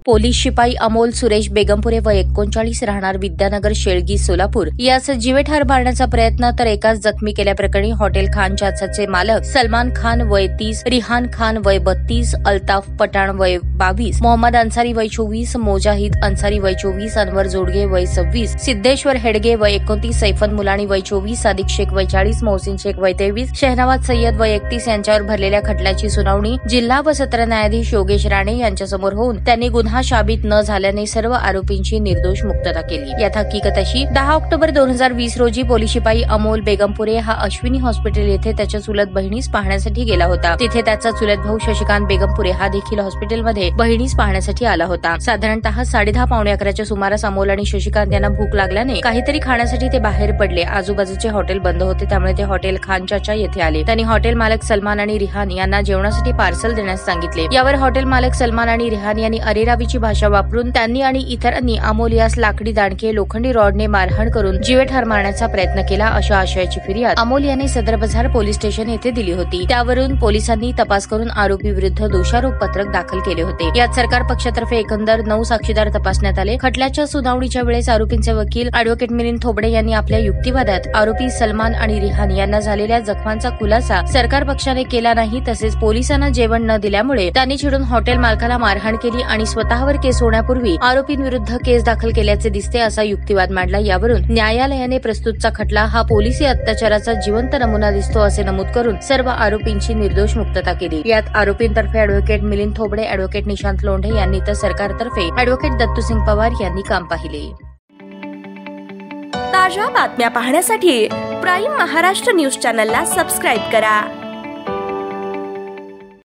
Police शिपाई अमोल सुरेश बेगमपुरे व 39 राहणार विद्यानगर शेळगी सोलापूर यास जीवेठार मारण्याचा प्रयत्न तर एकाच जखमी केल्याप्रकरणी हॉटेल खान चाचाचे मालक सलमान खान वय 30, रिहान खान वय 32, अल्ताफ पठाण वय 22, मोहम्मद अन्सारी वय 24, मोजाहिद अन्सारी वय 24, अनवर जोडगे वय 26, सिद्धेश्वर हेडगे वय 29, सैफन मुलानी वय 24, सादिक शेख वय 40, मोहसिन शेख वय 23, शहनवाज सय्यद वय 31 यांच्यावर भरलेल्या खटल्याची सुनावणी जिल्हा व सत्र न्यायाधीश योगेश राणे यांच्यासमोर होऊन त्यांनी गुन्हा साबित न झाल्याने सर्व आरोपींची निर्दोष मुक्तता केली। यात हकीकत अशी 10 ऑक्टोबर 2020 रोजी पोलीस शिपाई अमोल बेगमपुरे हा अश्विनी हॉस्पिटल येथे त्याच्या चुलत बहिणीस पाहण्यासाठी गेला होता। तिथे त्याचा चुलत भाऊ शशिकांत बेगमपुरे हा देखील हॉस्पिटलमध्ये बहिणीस पाहण्यासाठी आला होता। साधारणतः 10:30 पावणे 11च्या सुमारास अमोल आणि शशिकांत यांना भूक लागल्याने काहीतरी खाण्यासाठी ते बाहेर पडले। आजूबाजूचे हॉटेल बंद होते, त्यामुळे ते हॉटेल खान चाचा येथे आले। त्यांनी हॉटेल मालक सलमान आणि रिहान यांना जेवणासाठी पार्सल देण्यास सांगितले। यावर हॉटेल मालक सलमान आणि रिहान यांनी अरेरावीची भाषा वापरून त्यांनी आणि इतरांनी अमोल यास लाकडी दांडके लोखंडी रॉडने मारहाण करून जीवेठार मारण्याचा प्रयत्न केला, अशा आशयाची फिर्याद अमोल यांनी सदर बाजार पोलीस स्टेशन येथे दिली होती। त्यावरून पोलिसांनी तपास करून आरोपी विरुद्ध दोषारोप पत्रक दाखल केले होते। यात सरकार पक्षातर्फे एकंदर 9 साक्षीदार तपासण्यात आले। खटल्याच्या सुनावणीच्या वेळेस आरोपींचे वकील अॅडव्होकेट मिलिंद थोबडे यांनी आपल्या युक्तिवादात आरोपी सलमान आणि रिहान यांना झालेल्या जखमांचा खुलासा सरकार पक्षाने केला नाही, तसेच पोलिसांना जेवण न दिल्यामुळे त्यांनी चिडून हॉटेल मालकाला मारहाण केली आणि स्वतःवर केस होण्यापूर्वी आरोपींविरुद्ध केस दाखल केल्याचे दिसते, असा युक्तिवाद मांडला। यावरून न्यायालयाने प्रस्तुतचा खटला हा पोलिसी अत्याचाराचा जिवंत नमुना दिसतो असे नमूद करून सर्व आरोपींची निर्दोष मुक्तता केली। यात आरोपींतर्फे अॅडव्होकेट मिलिंद थोबडे, अॅडव्होकेट निशांत लोंढे यांनी तर सरकारतर्फे अॅडव्होकेट दत्तूसिंग पवार यांनी काम पाहिले। ताज्या बातम्या पाहण्यासाठी प्राईम महाराष्ट्र न्यूज चॅनलला सबस्क्राईब करा।